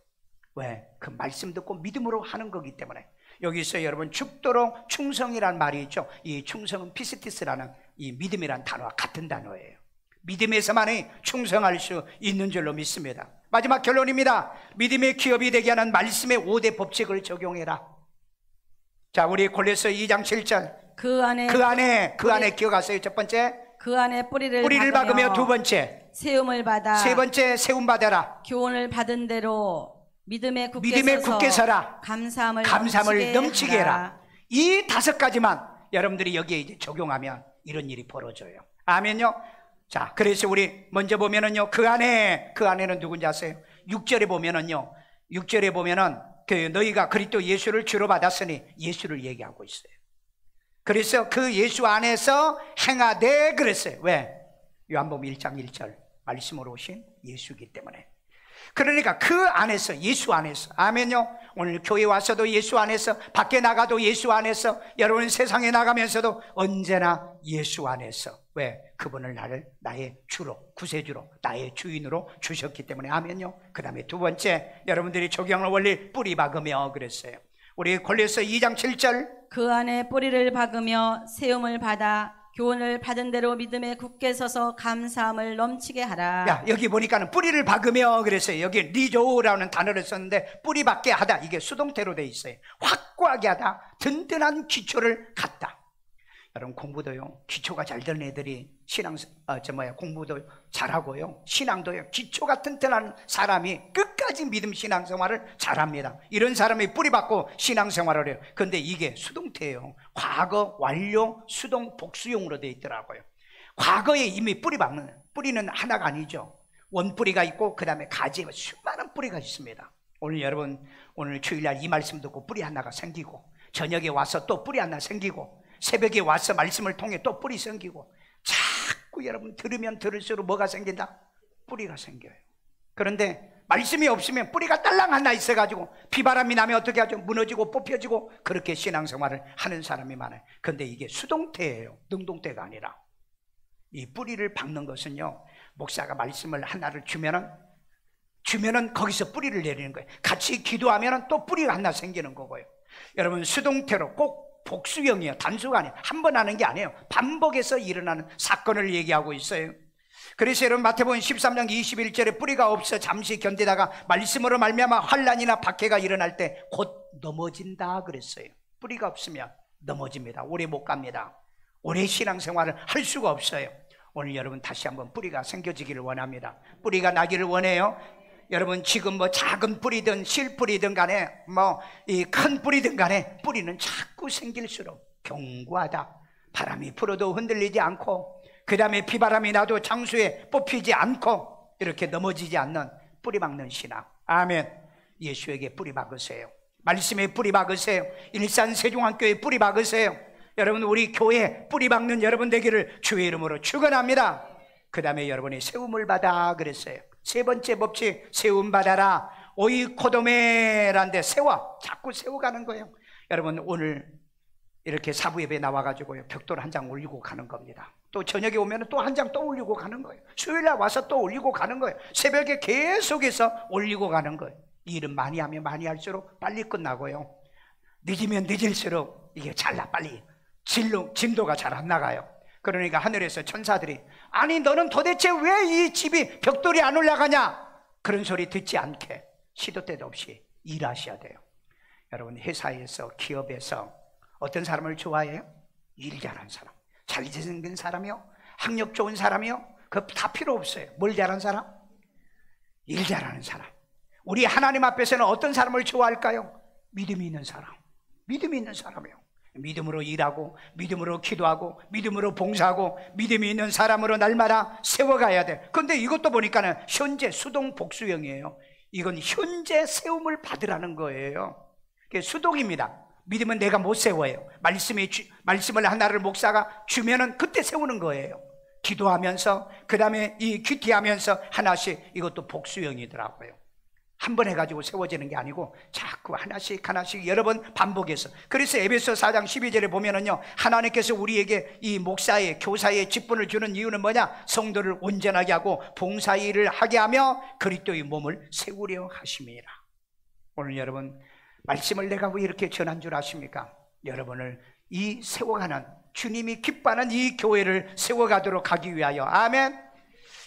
왜? 그 말씀 듣고 믿음으로 하는 거기 때문에. 여기서 여러분 죽도록 충성이란 말이 있죠. 이 충성은 피스티스라는 이 믿음이란 단어와 같은 단어예요. 믿음에서만이 충성할 수 있는 줄로 믿습니다. 마지막 결론입니다. 믿음의 기업이 되게 하는 말씀의 5대 법칙을 적용해라. 자, 우리 골로새 2장 7절. 그 안에 기억하세요. 첫 번째, 그 안에 뿌리를 박으며, 두 번째, 세움을 받아, 세 번째, 세움 받아라. 교훈을 받은 대로 믿음에 굳게 서라. 감사함을 넘치게 해라. 이 5가지만 여러분들이 여기에 이제 적용하면 이런 일이 벌어져요. 아멘요. 자, 그래서 우리 먼저 보면은요, 그 안에는 누군지 아세요? 6절에 보면은 그 너희가 그리스도 예수를 주로 받았으니 예수를 얘기하고 있어요. 그래서 그 예수 안에서 행하되 그랬어요. 왜? 요한복음 1장 1절 말씀으로 오신 예수이기 때문에. 그러니까 그 안에서, 예수 안에서. 아멘요. 오늘 교회 와서도 예수 안에서, 밖에 나가도 예수 안에서, 여러분 세상에 나가면서도 언제나 예수 안에서. 왜? 그분을 나의 주로, 구세주로, 나의 주인으로 주셨기 때문에. 아멘요. 그 다음에 두 번째, 여러분들이 적용할 원리 뿌리 박으며 그랬어요. 우리 골로새 2장 7절. 그 안에 뿌리를 박으며 세움을 받아 교훈을 받은 대로 믿음에 굳게 서서 감사함을 넘치게 하라. 야, 여기 보니까는 뿌리를 박으며 그랬어요. 여기 리조라는 단어를 썼는데 뿌리 박게 하다, 이게 수동태로 돼 있어요. 확고하게 하다, 든든한 기초를 갖다. 여러분 공부도요, 기초가 잘 되는 애들이 공부도 잘하고요, 신앙도요, 기초가 튼튼한 사람이 끝까지 믿음 신앙생활을 잘합니다. 이런 사람이 뿌리박고 신앙생활을 해요. 근데 이게 수동태예요. 과거, 완료, 수동, 복수용으로 되어 있더라고요. 과거에 이미 뿌리는 하나가 아니죠. 원뿌리가 있고 그 다음에 가지가 수많은 뿌리가 있습니다. 오늘 여러분, 오늘 주일날 이 말씀 듣고 뿌리 하나가 생기고, 저녁에 와서 또 뿌리 하나 생기고, 새벽에 와서 말씀을 통해 또 뿌리 생기고, 자꾸 여러분 들으면 들을수록 뭐가 생긴다? 뿌리가 생겨요. 그런데 말씀이 없으면 뿌리가 딸랑 하나 있어가지고 비바람이 나면 어떻게 하죠? 무너지고 뽑혀지고, 그렇게 신앙생활을 하는 사람이 많아요. 그런데 이게 수동태예요, 능동태가 아니라. 이 뿌리를 박는 것은요, 목사가 말씀을 하나를 주면은 거기서 뿌리를 내리는 거예요. 같이 기도하면은 또 뿌리가 하나 생기는 거고요. 여러분, 수동태로 꼭 복수형이에요. 단수가 아니에요. 한 번 하는 게 아니에요. 반복해서 일어나는 사건을 얘기하고 있어요. 그래서 여러분, 마태복음 13장 21절에 뿌리가 없어 잠시 견디다가 말씀으로 말미암아 환난이나 박해가 일어날 때 곧 넘어진다 그랬어요. 뿌리가 없으면 넘어집니다. 오래 못 갑니다. 오래 신앙생활을 할 수가 없어요. 오늘 여러분 다시 한번 뿌리가 생겨지기를 원합니다. 뿌리가 나기를 원해요. 여러분, 지금 작은 뿌리든 실뿌리든 간에 이 큰 뿌리든 간에 뿌리는 자꾸 생길수록 견고하다. 바람이 불어도 흔들리지 않고, 그 다음에 비바람이 나도 장수에 뽑히지 않고, 이렇게 넘어지지 않는 뿌리 박는 신앙. 아멘. 예수에게 뿌리 박으세요. 말씀에 뿌리 박으세요. 일산 세종학교에 뿌리 박으세요. 여러분, 우리 교회 뿌리 박는 여러분 되기를 주의 이름으로 축원합니다. 그 다음에 여러분이 세움을 받아 그랬어요. 세 번째 법칙, 세움 받아라. 오이코도메란데 자꾸 세워가는 거예요. 여러분, 오늘 이렇게 사부 예배 나와가지고요, 벽돌 한 장 올리고 가는 겁니다. 또 저녁에 오면 또 한 장 또 올리고 가는 거예요. 수요일날 와서 또 올리고 가는 거예요. 새벽에 계속해서 올리고 가는 거예요. 일은 많이 하면 많이 할수록 빨리 끝나고요, 늦으면 늦을수록 이게 빨리 진도가 잘 안 나가요. 그러니까 하늘에서 천사들이, 아니 너는 도대체 왜 이 집이 벽돌이 안 올라가냐, 그런 소리 듣지 않게 시도 때도 없이 일하셔야 돼요. 여러분, 회사에서, 기업에서 어떤 사람을 좋아해요? 일 잘하는 사람, 잘생긴 사람이요, 학력 좋은 사람이요, 그거 다 필요 없어요. 뭘 잘하는 사람? 일 잘하는 사람. 우리 하나님 앞에서는 어떤 사람을 좋아할까요? 믿음이 있는 사람, 믿음이 있는 사람이요. 믿음으로 일하고, 믿음으로 기도하고, 믿음으로 봉사하고, 믿음이 있는 사람으로 날마다 세워가야 돼. 그런데 이것도 보니까는 현재 수동 복수형이에요. 이건 현재 세움을 받으라는 거예요. 그게 수동입니다. 믿음은 내가 못 세워요. 말씀을 하나를 목사가 주면은 그때 세우는 거예요. 기도하면서, 그 다음에 이 큐티하면서 하나씩, 이것도 복수형이더라고요. 한 번 해가지고 세워지는 게 아니고 자꾸 하나씩 여러 번 반복해서. 그래서 에베소 4장 12절에 보면은요, 하나님께서 우리에게 이 목사의, 교사의 직분을 주는 이유는 뭐냐? 성도를 온전하게 하고 봉사일을 하게 하며 그리스도의 몸을 세우려 하심이라. 오늘 여러분, 말씀을 내가 왜 이렇게 전한 줄 아십니까? 여러분을 이 세워가는, 주님이 기뻐하는 이 교회를 세워가도록 하기 위하여. 아멘.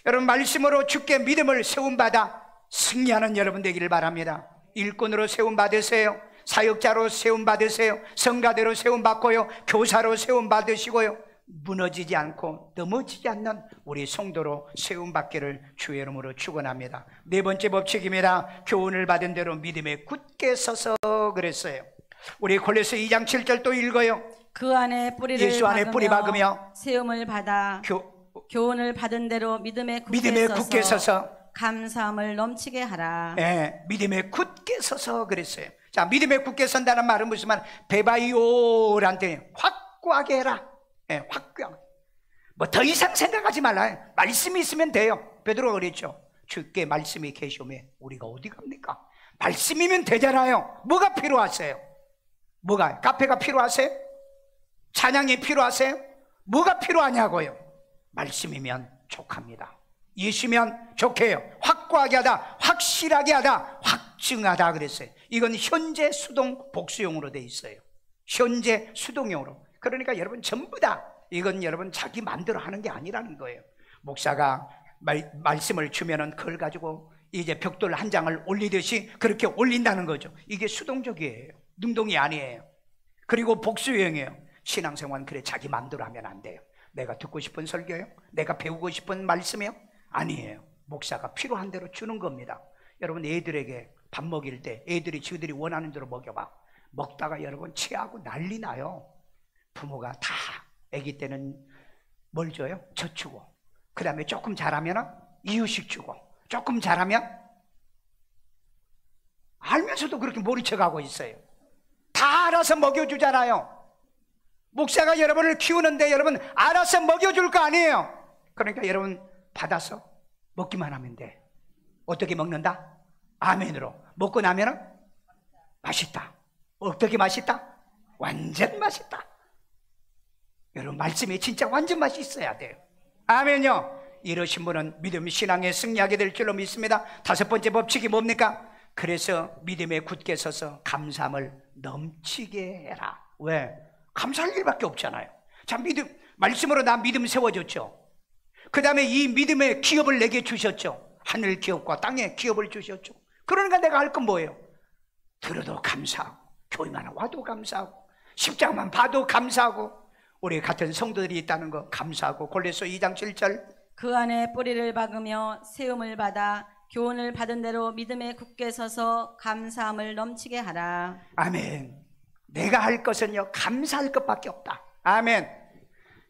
여러분, 말씀으로 주께 믿음을 세움받아 승리하는 여러분 되기를 바랍니다. 일꾼으로 세움받으세요. 사역자로 세움받으세요. 성가대로 세움받고요, 교사로 세움받으시고요, 무너지지 않고 넘어지지 않는 우리 성도로 세움받기를 주의 이름으로 축원합니다. 네 번째 법칙입니다. 교훈을 받은 대로 믿음에 굳게 서서 그랬어요. 우리 골로새 2장 7절 또 읽어요. 그 안에 뿌리를 예수 안에 뿌리 박으며 세움을 받아 교훈을 받은 대로 믿음에 굳게 서서 감사함을 넘치게 하라. 네, 믿음에 굳게 서서 그랬어요. 자, 믿음에 굳게 선다는 말은 무슨 말? 베바이오란 데 확고하게 해라. 네, 확고하게. 뭐 더 이상 생각하지 말라. 말씀이 있으면 돼요. 베드로가 그랬죠. 주께 말씀이 계시오매 우리가 어디 갑니까? 말씀이면 되잖아요. 뭐가 필요하세요? 뭐가? 카페가 필요하세요? 찬양이 필요하세요? 뭐가 필요하냐고요? 말씀이면 족합니다. 예수면 좋게요. 확고하게 하다, 확실하게 하다, 확증하다 그랬어요. 이건 현재 수동 복수용으로 돼 있어요. 현재 수동용으로. 그러니까 여러분 전부 다 이건 여러분 자기 마음대로 하는 게 아니라는 거예요. 목사가 말씀을 주면은 그걸 가지고 이제 벽돌 한 장을 올리듯이 그렇게 올린다는 거죠. 이게 수동적이에요. 능동이 아니에요. 그리고 복수형이에요. 신앙생활은 그래 자기 마음대로 하면 안 돼요. 내가 듣고 싶은 설교요? 내가 배우고 싶은 말씀이요? 아니에요. 목사가 필요한 대로 주는 겁니다. 여러분 애들에게 밥 먹일 때 애들이 지들이 원하는 대로 먹여봐. 먹다가 여러분 체하고 난리 나요. 부모가 다 아기 때는 뭘 줘요? 젖 주고, 그 다음에 조금 자라면 이유식 주고, 조금 자라면 알면서도 그렇게 모른 척하고 있어요. 다 알아서 먹여주잖아요. 목사가 여러분을 키우는데 여러분 알아서 먹여줄 거 아니에요. 그러니까 여러분 받아서 먹기만 하면 돼. 어떻게 먹는다? 아멘으로. 먹고 나면 맛있다. 어떻게 맛있다? 완전 맛있다. 여러분 말씀에 진짜 완전 맛이 있어야 돼요. 아멘요. 이러신 분은 믿음 신앙에 승리하게 될 줄로 믿습니다. 다섯 번째 법칙이 뭡니까? 그래서 믿음에 굳게 서서 감사함을 넘치게 해라. 왜? 감사할 일밖에 없잖아요. 자, 믿음, 말씀으로 나 믿음 세워줬죠. 그 다음에 이 믿음의 기업을 내게 주셨죠. 하늘 기업과 땅의 기업을 주셨죠. 그러니까 내가 할 건 뭐예요? 들어도 감사하고, 교회만 와도 감사하고, 십자가만 봐도 감사하고, 우리 같은 성도들이 있다는 거 감사하고. 골로새 2장 7절, 그 안에 뿌리를 박으며 세움을 받아 교훈을 받은 대로 믿음에 굳게 서서 감사함을 넘치게 하라. 아멘. 내가 할 것은요 감사할 것밖에 없다. 아멘.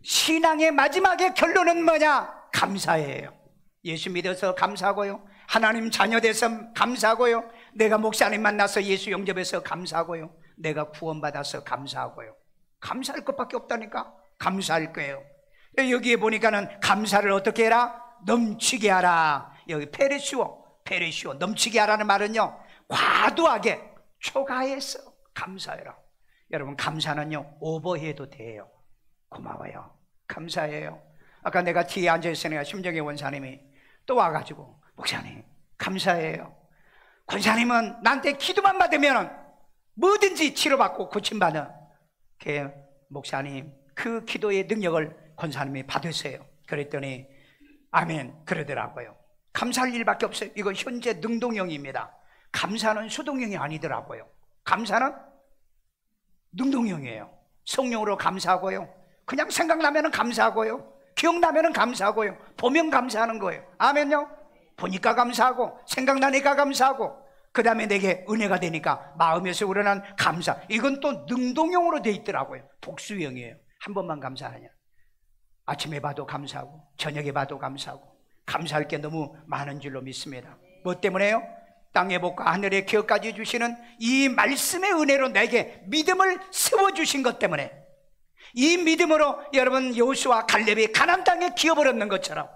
신앙의 마지막의 결론은 뭐냐? 감사예요. 예수 믿어서 감사하고요, 하나님 자녀 돼서 감사하고요, 내가 목사님 만나서 예수 영접해서 감사하고요, 내가 구원받아서 감사하고요. 감사할 것밖에 없다니까. 감사할 거예요. 여기에 보니까는 감사를 어떻게 해라? 넘치게 하라. 여기 페레시오 넘치게 하라는 말은요 과도하게 초과해서 감사해라. 여러분 감사는요 오버해도 돼요. 고마워요, 감사해요. 아까 내가 뒤에 앉아있으니까 심정의 원사님이 또 와가지고 목사님 감사해요. 권사님은 나한테 기도만 받으면 뭐든지 치료받고 고침받는 그 목사님, 그 기도의 능력을 권사님이 받으세요. 그랬더니 아멘 그러더라고요. 감사할 일밖에 없어요. 이거 현재 능동형입니다. 감사는 수동형이 아니더라고요. 감사는 능동형이에요. 성령으로 감사하고요, 그냥 생각나면 감사하고요, 기억나면 감사하고요, 보면 감사하는 거예요. 아멘요. 보니까 감사하고, 생각나니까 감사하고, 그 다음에 내게 은혜가 되니까 마음에서 우러난 감사. 이건 또 능동형으로 돼 있더라고요. 복수형이에요. 한 번만 감사하냐. 아침에 봐도 감사하고, 저녁에 봐도 감사하고, 감사할 게 너무 많은 줄로 믿습니다. 뭐 때문에요? 땅의 복과 하늘의 기업까지 주시는 이 말씀의 은혜로 내게 믿음을 세워주신 것 때문에, 이 믿음으로 여러분 여호수아 갈렙이 가나안 땅에 기업을 얻는 것처럼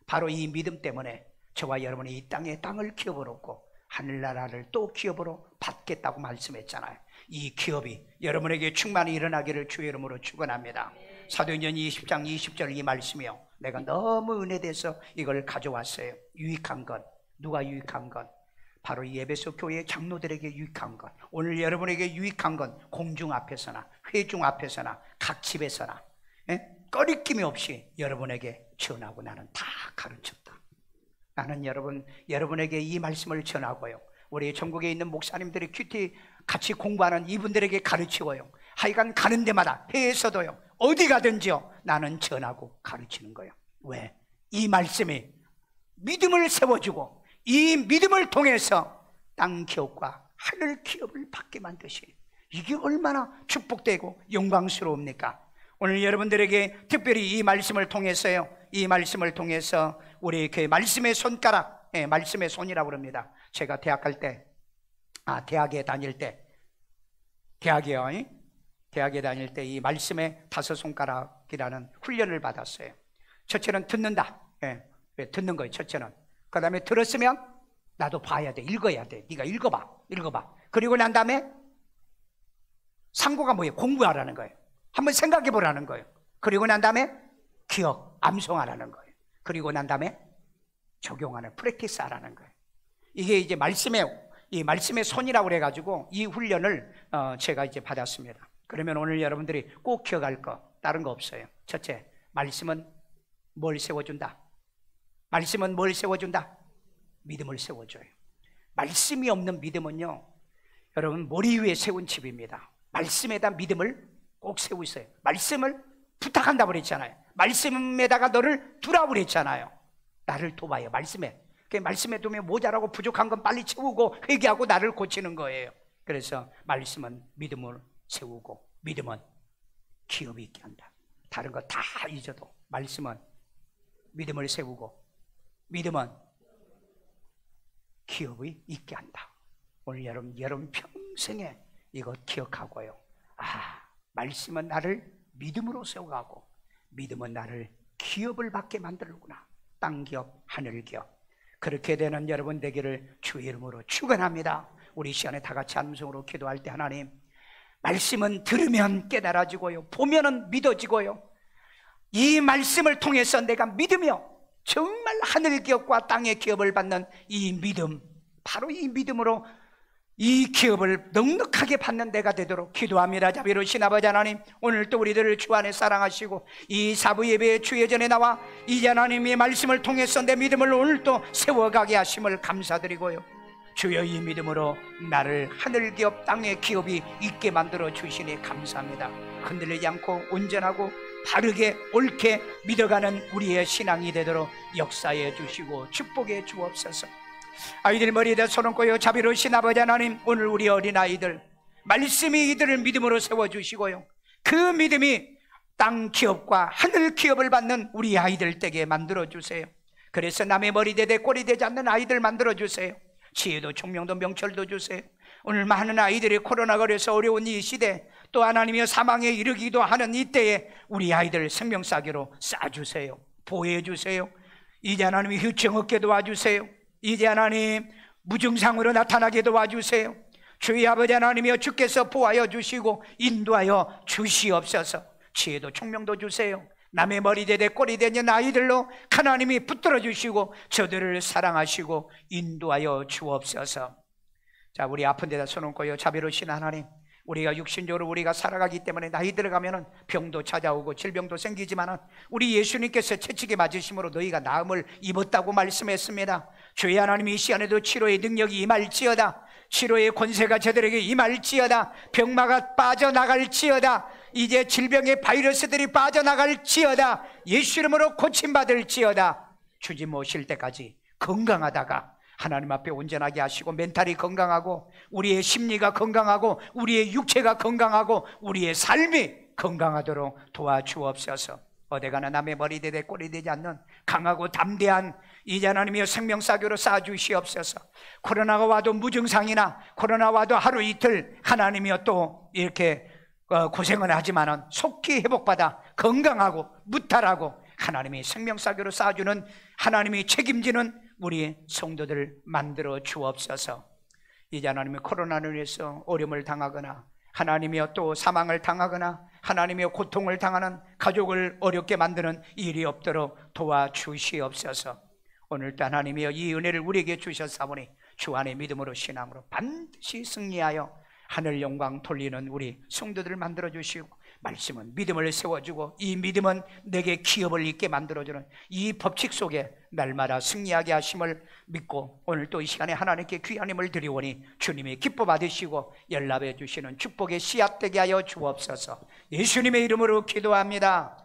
바로 이 믿음 때문에 저와 여러분이 이 땅에 땅을 기업을 얻고 하늘나라를 또 기업으로 받겠다고 말씀했잖아요. 이 기업이 여러분에게 충만히 일어나기를 주의 이름으로 축원합니다. 사도행전 20장 20절 이 말씀이요, 내가 너무 은혜돼서 이걸 가져왔어요. 유익한 것, 누가 유익한 것? 바로 이 에베소 교회 장로들에게 유익한 것, 오늘 여러분에게 유익한 건 공중 앞에서나 회중 앞에서나 각 집에서나 꺼리낌이 없이 여러분에게 전하고 나는 다 가르쳤다. 나는 여러분에게 이 말씀을 전하고요, 우리 전국에 있는 목사님들이 큐티 같이 공부하는 이분들에게 가르치고요, 하여간 가는 데마다 해에서도요 어디 가든지요 나는 전하고 가르치는 거예요. 왜? 이 말씀이 믿음을 세워주고 이 믿음을 통해서 땅 기업과 하늘 기업을 받게 만드시, 이게 얼마나 축복되고 영광스러웁니까? 오늘 여러분들에게 특별히 이 말씀을 통해서요, 이 말씀을 통해서 우리 그 말씀의 손가락, 말씀의 손이라고 그럽니다. 제가 대학에 다닐 때 이 말씀의 다섯 손가락이라는 훈련을 받았어요. 첫째는 듣는다. 듣는 거예요. 첫째는. 그 다음에 들었으면 나도 봐야 돼, 읽어야 돼. 네가 읽어봐. 그리고 난 다음에 상고가 뭐예요? 공부하라는 거예요. 한번 생각해 보라는 거예요. 그리고 난 다음에 기억, 암송하라는 거예요. 그리고 난 다음에 적용하는, 프랙티스 하라는 거예요. 이게 이제 이 말씀의 손이라고 그래가지고 이 훈련을 제가 이제 받았습니다. 그러면 오늘 여러분들이 꼭 기억할 거 다른 거 없어요. 첫째, 말씀은 뭘 세워준다? 말씀은 뭘 세워준다? 믿음을 세워줘요. 말씀이 없는 믿음은요 여러분 머리 위에 세운 집입니다. 말씀에다 믿음을 꼭 세우세요. 말씀을 부탁한다고 그랬잖아요. 말씀에다가 너를 두라고 그랬잖아요. 나를 도와요. 말씀에. 그 말씀에 두면 모자라고 부족한 건 빨리 채우고 회개하고 나를 고치는 거예요. 그래서 말씀은 믿음을 세우고 믿음은 기업이 있게 한다. 다른 거 다 잊어도 말씀은 믿음을 세우고 믿음은 기업이 있게 한다. 오늘 여러분 평생에 이거 기억하고요. 말씀은 나를 믿음으로 세워가고 믿음은 나를 기업을 받게 만들구나. 땅기업, 하늘기업. 그렇게 되는 여러분 되기를 주의 이름으로 축원합니다. 우리 시간에 다 같이 함성으로 기도할 때 하나님, 말씀은 들으면 깨달아지고요, 보면은 믿어지고요, 이 말씀을 통해서 내가 믿으며 정말 하늘 기업과 땅의 기업을 받는 이 믿음, 바로 이 믿음으로 이 기업을 넉넉하게 받는 데가 되도록 기도합니다. 자비로우신 아버지 하나님, 오늘 또 우리들을 주 안에 사랑하시고 이 사부 예배의 주의 전에 나와 이제 하나님의 말씀을 통해서 내 믿음을 오늘 또 세워가게 하심을 감사드리고요, 주여 이 믿음으로 나를 하늘 기업 땅의 기업이 있게 만들어 주시니 감사합니다. 흔들리지 않고 온전하고 바르게 옳게 믿어가는 우리의 신앙이 되도록 역사해 주시고 축복해 주옵소서. 아이들 머리에다 손 얹고요, 자비로우신 아버지 하나님, 오늘 우리 어린아이들 말씀이 이들을 믿음으로 세워주시고요, 그 믿음이 땅 기업과 하늘 기업을 받는 우리 아이들 댁에 만들어주세요. 그래서 남의 머리대대 꼴이 되지 않는 아이들 만들어주세요. 지혜도 총명도 명철도 주세요. 오늘 많은 아이들이 코로나 걸려서 어려운 이 시대, 또 하나님의 사망에 이르기도 하는 이때에 우리 아이들 생명사기로 쏴주세요. 보호해주세요. 이제 하나님이 휴증 얻게 도와주세요. 이제 하나님 무증상으로 나타나게 도와주세요. 주의 아버지 하나님이여, 주께서 보호하여 주시고 인도하여 주시옵소서. 지혜도 총명도 주세요. 남의 머리대대 꼴이 되는 아이들로 하나님이 붙들어 주시고 저들을 사랑하시고 인도하여 주옵소서. 자, 우리 아픈 데다 손 얹고요, 자비로우신 하나님, 우리가 육신적으로 우리가 살아가기 때문에 나이 들어가면 병도 찾아오고 질병도 생기지만 우리 예수님께서 채찍에 맞으심으로 너희가 나음을 입었다고 말씀했습니다. 주의 하나님, 이 시간에도 치료의 능력이 임할지어다. 치료의 권세가 저들에게 임할지어다. 병마가 빠져나갈지어다. 이제 질병의 바이러스들이 빠져나갈지어다. 예수 이름으로 고침받을지어다. 주님 오실 때까지 건강하다가 하나님 앞에 온전하게 하시고 멘탈이 건강하고 우리의 심리가 건강하고 우리의 육체가 건강하고 우리의 삶이 건강하도록 도와주옵소서. 어디가나 남의 머리대대 꼴이 되지 않는 강하고 담대한 이제 하나님이여 생명사교로 쌓아주시옵소서. 코로나가 와도 무증상이나 코로나 와도 하루 이틀 하나님이여 또 이렇게 고생은 하지만 속히 회복받아 건강하고 무탈하고 하나님이 생명사교로 쌓아주는, 하나님이 책임지는 우리 성도들 만들어 주옵소서. 이제 하나님이 코로나로 인해서 어려움을 당하거나 하나님이여 또 사망을 당하거나 하나님이여 고통을 당하는 가족을 어렵게 만드는 일이 없도록 도와주시옵소서. 오늘도 하나님이여 이 은혜를 우리에게 주셨사오니 주 안의 믿음으로 신앙으로 반드시 승리하여 하늘 영광 돌리는 우리 성도들을 만들어 주시고, 말씀은 믿음을 세워주고 이 믿음은 내게 기업을 있게 만들어주는 이 법칙 속에 날마다 승리하게 하심을 믿고, 오늘 또 이 시간에 하나님께 귀한 힘을 드리오니 주님이 기뻐 받으시고 연락해 주시는 축복의 씨앗 되게 하여 주옵소서. 예수님의 이름으로 기도합니다.